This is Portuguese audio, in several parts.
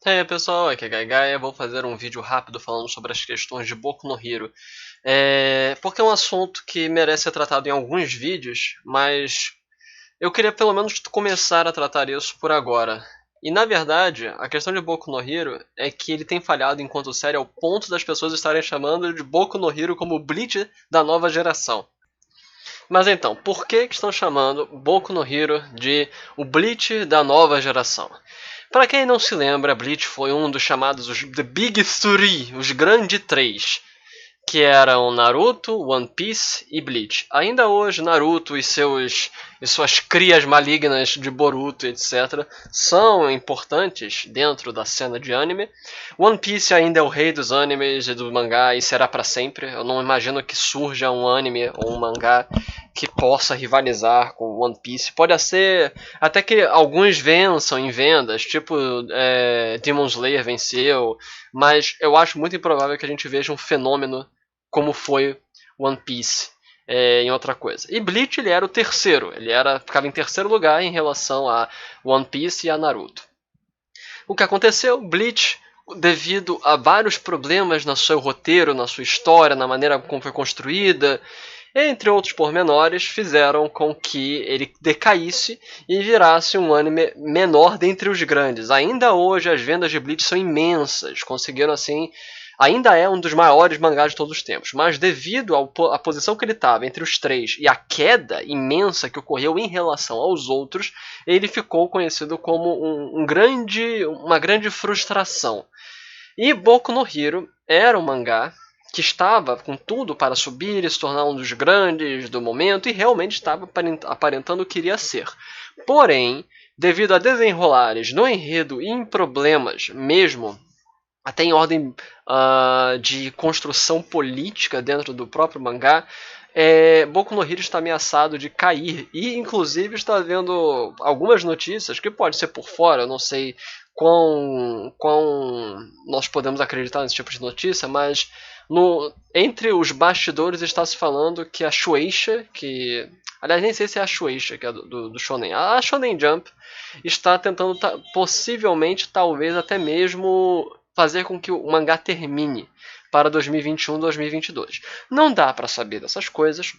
E aí pessoal, aqui é Gaigaia, vou fazer um vídeo rápido falando sobre as questões de Boku no Hero. Porque é um assunto que merece ser tratado em alguns vídeos, mas eu queria pelo menos começar a tratar isso por agora. E na verdade, a questão de Boku no Hero é que ele tem falhado enquanto série ao ponto das pessoas estarem chamando de Boku no Hero como o Bleach da nova geração. Mas então, por que estão chamando Boku no Hero de o Bleach da nova geração? Para quem não se lembra, Bleach foi um dos chamados os The Big Three, os Grandes Três, que eram Naruto, One Piece e Bleach. Ainda hoje, Naruto e suas crias malignas de Boruto, etc., são importantes dentro da cena de anime. One Piece ainda é o rei dos animes e do mangá e será para sempre. Eu não imagino que surja um anime ou um mangá que possa rivalizar com One Piece. Pode ser até que alguns vençam em vendas, tipo Demon Slayer venceu, mas eu acho muito improvável que a gente veja um fenômeno como foi One Piece em outra coisa. E Bleach ele era o terceiro, ficava em terceiro lugar em relação a One Piece e a Naruto. O que aconteceu? Bleach, devido a vários problemas no seu roteiro, na sua história, na maneira como foi construída, entre outros pormenores, fizeram com que ele decaísse e virasse um anime menor dentre os grandes. Ainda hoje as vendas de Bleach são imensas, conseguiram assim, ainda é um dos maiores mangás de todos os tempos, mas devido à posição que ele estava entre os três e a queda imensa que ocorreu em relação aos outros, ele ficou conhecido como uma grande frustração. E Boku no Hero era um mangá que estava com tudo para subir e se tornar um dos grandes do momento e realmente estava aparentando o que iria ser. Porém, devido a desenrolares no enredo e em problemas mesmo, até em ordem de construção política dentro do próprio mangá, Boku no Hero está ameaçado de cair e inclusive está havendo algumas notícias que pode ser por fora, eu não sei quão nós podemos acreditar nesse tipo de notícia, mas entre os bastidores está se falando que a Shueisha, que aliás nem sei se é a Shueisha que é do Shonen, a Shonen Jump está tentando possivelmente, talvez até mesmo fazer com que o mangá termine para 2021-2022. Não dá para saber dessas coisas,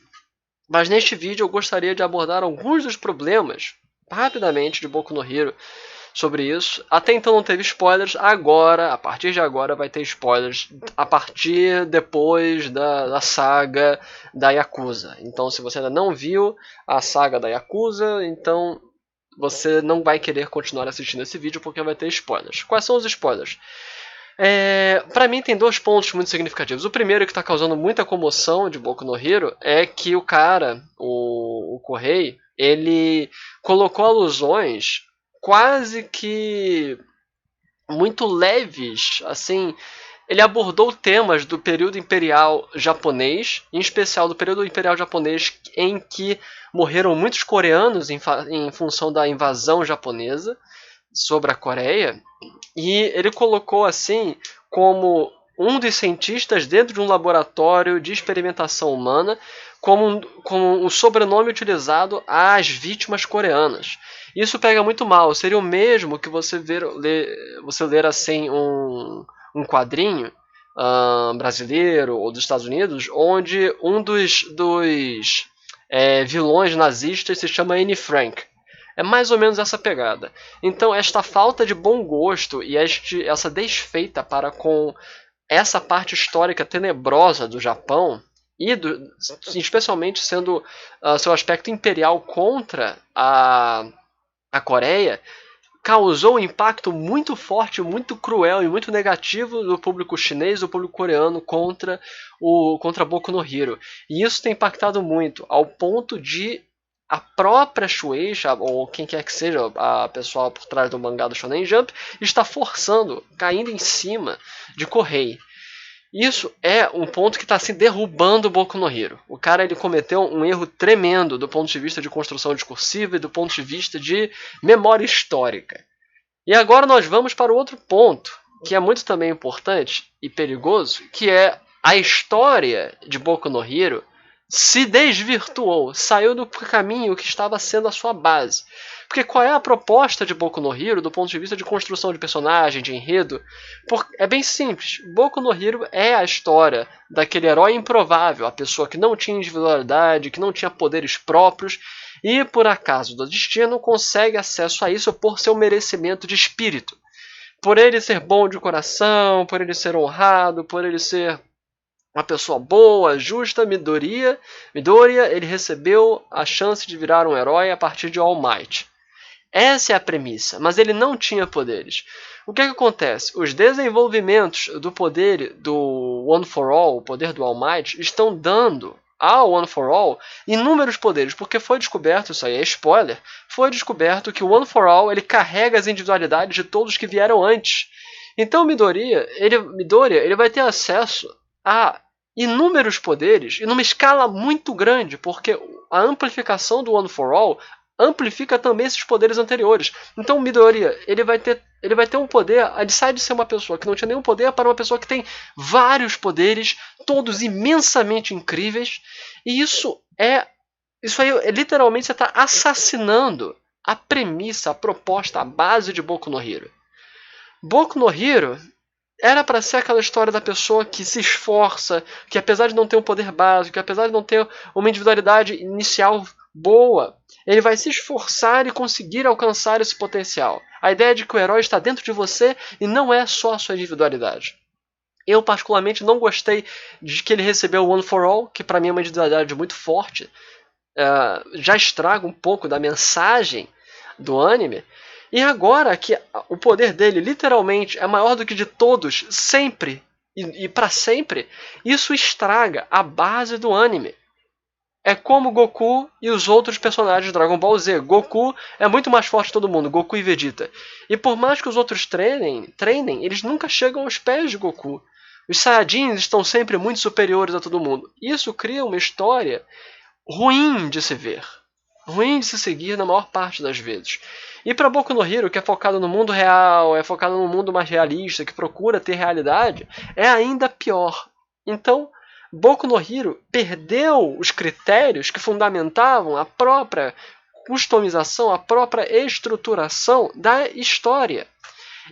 mas neste vídeo eu gostaria de abordar alguns dos problemas rapidamente de Boku no Hero sobre isso. Até então não teve spoilers, agora, a partir de agora vai ter spoilers a partir depois da saga da Yakuza. Então se você ainda não viu a saga da Yakuza, então você não vai querer continuar assistindo esse vídeo porque vai ter spoilers. Quais são os spoilers? Para mim tem dois pontos muito significativos. O primeiro que está causando muita comoção de Boku no Hero é que o cara, o Correi, ele colocou alusões quase que muito leves, assim, ele abordou temas do período imperial japonês, em especial do período imperial japonês em que morreram muitos coreanos em função da invasão japonesa sobre a Coreia, e ele colocou assim como um dos cientistas dentro de um laboratório de experimentação humana como um sobrenome utilizado às vítimas coreanas. Isso pega muito mal. Seria o mesmo que você ler assim um quadrinho brasileiro ou dos Estados Unidos, onde um dos vilões nazistas se chama Anne Frank. É mais ou menos essa pegada. Então, esta falta de bom gosto e essa desfeita para com essa parte histórica tenebrosa do Japão, especialmente sendo seu aspecto imperial contra a Coreia, causou um impacto muito forte, muito cruel e muito negativo do público chinês e do público coreano contra Boku no Hero. E isso tem impactado muito, ao ponto de a própria Shueisha, ou quem quer que seja a pessoa por trás do mangá do Shonen Jump, está forçando, caindo em cima de Correi. Isso é um ponto que está assim, derrubando o Boku no Hero. O cara ele cometeu um erro tremendo do ponto de vista de construção discursiva e do ponto de vista de memória histórica. E agora nós vamos para o outro ponto, que é muito também importante e perigoso, que é a história de Boku no Hero se desvirtuou, saiu do caminho que estava sendo a sua base. Porque qual é a proposta de Boku no Hero do ponto de vista de construção de personagem, de enredo? É bem simples. Boku no Hero é a história daquele herói improvável, a pessoa que não tinha individualidade, que não tinha poderes próprios e, por acaso do destino, consegue acesso a isso por seu merecimento de espírito. Por ele ser bom de coração, por ele ser honrado, por ele ser uma pessoa boa, justa, Midoriya, ele recebeu a chance de virar um herói a partir de All Might. Essa é a premissa, mas ele não tinha poderes. O que acontece? Os desenvolvimentos do poder do One for All, o poder do All Might, estão dando ao One for All inúmeros poderes, porque foi descoberto, isso aí é spoiler, foi descoberto que o One for All ele carrega as individualidades de todos que vieram antes. Então Midoriya, ele vai ter acesso a inúmeros poderes e numa escala muito grande, porque a amplificação do One for All amplifica também esses poderes anteriores. Então o Midoriya, ele vai ter um poder, ele sai de ser uma pessoa que não tinha nenhum poder para uma pessoa que tem vários poderes, todos imensamente incríveis, e isso aí literalmente você está assassinando a premissa, a proposta, a base de Boku no Hero. Boku no Hero era para ser aquela história da pessoa que se esforça, que apesar de não ter um poder básico, que apesar de não ter uma individualidade inicial boa, ele vai se esforçar e conseguir alcançar esse potencial. A ideia de que o herói está dentro de você e não é só a sua individualidade. Eu particularmente não gostei de que ele recebeu o One for All, que para mim é uma individualidade muito forte. Já estraga um pouco da mensagem do anime. E agora que o poder dele literalmente é maior do que de todos, sempre e para sempre, isso estraga a base do anime. É como Goku e os outros personagens de Dragon Ball Z. Goku é muito mais forte que todo mundo, Goku e Vegeta. E por mais que os outros treinem, eles nunca chegam aos pés de Goku. Os Saiyajins estão sempre muito superiores a todo mundo. Isso cria uma história ruim de se ver, ruim de se seguir na maior parte das vezes. E para Boku no Hero, que é focado no mundo real, é focado no mundo mais realista, que procura ter realidade, é ainda pior. Então, Boku no Hero perdeu os critérios que fundamentavam a própria customização, a própria estruturação da história.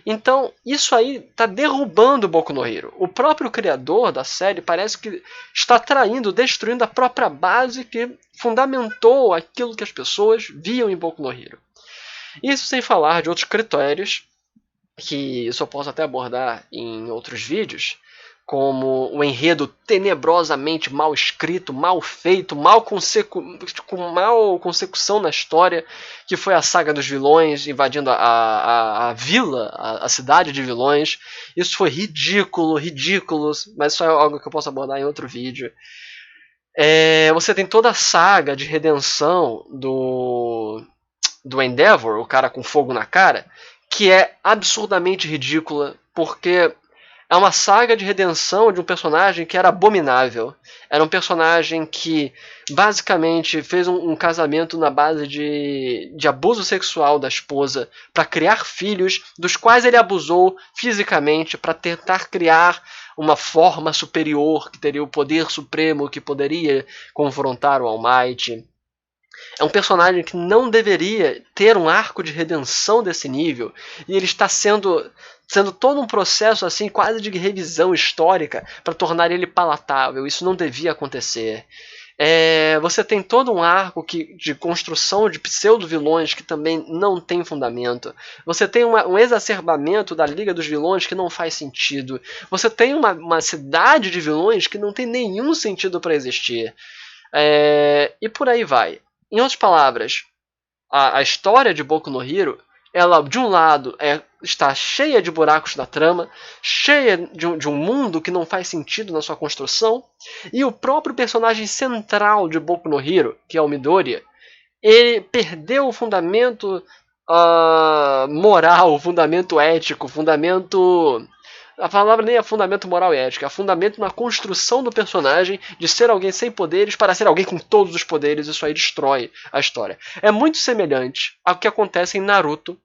Então, isso aí está derrubando Boku no Hero. O próprio criador da série parece que está destruindo a própria base que fundamentou aquilo que as pessoas viam em Boku no Hero. Isso sem falar de outros critérios, que isso eu posso até abordar em outros vídeos, como o enredo tenebrosamente mal escrito, mal feito, com mal consecução na história, que foi a saga dos vilões invadindo a vila, a cidade de vilões. Isso foi ridículo, mas isso é algo que eu posso abordar em outro vídeo. Você tem toda a saga de redenção do Endeavor, o cara com fogo na cara, que é absurdamente ridícula, porque é uma saga de redenção de um personagem que era abominável. Era um personagem que basicamente fez um casamento na base de abuso sexual da esposa para criar filhos, dos quais ele abusou fisicamente para tentar criar uma forma superior que teria o poder supremo que poderia confrontar o All Might. É um personagem que não deveria ter um arco de redenção desse nível, e ele está sendo todo um processo assim quase de revisão histórica para tornar ele palatável. Isso não devia acontecer. Você tem todo um arco de construção de pseudo-vilões que também não tem fundamento. Você tem um exacerbamento da Liga dos Vilões que não faz sentido. Você tem uma cidade de vilões que não tem nenhum sentido para existir. E por aí vai. Em outras palavras, a história de Boku no Hero, ela de um lado está cheia de buracos na trama, cheia de um mundo que não faz sentido na sua construção, e o próprio personagem central de Boku no Hero, que é o Midoriya, ele perdeu o fundamento moral, o fundamento ético, o fundamento... A palavra nem é fundamento moral e ético, é fundamento na construção do personagem de ser alguém sem poderes para ser alguém com todos os poderes. Isso aí destrói a história. É muito semelhante ao que acontece em Naruto,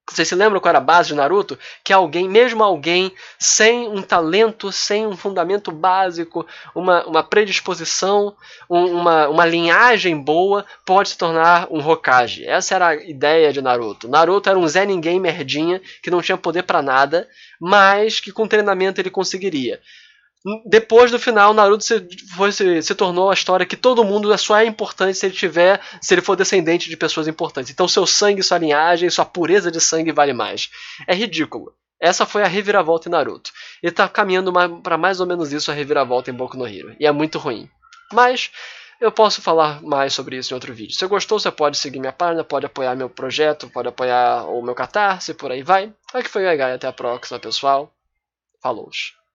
Vocês se lembram qual era a base de Naruto? Que alguém, mesmo alguém sem um talento, sem um fundamento básico, uma predisposição, uma linhagem boa, pode se tornar um Hokage. Essa era a ideia de Naruto. Naruto era um Zé Ninguém merdinha, que não tinha poder pra nada, mas que com treinamento ele conseguiria. Depois do final, Naruto se tornou a história que todo mundo só é importante se ele for descendente de pessoas importantes. Então seu sangue, sua linhagem, sua pureza de sangue vale mais. É ridículo. Essa foi a reviravolta em Naruto. Ele tá caminhando para mais ou menos isso, a reviravolta em Boku no Hero. E é muito ruim. Mas eu posso falar mais sobre isso em outro vídeo. Se gostou, você pode seguir minha página, pode apoiar meu projeto, pode apoiar o meu Catarse, por aí vai. Aqui foi o Egai, até a próxima, pessoal. Falou!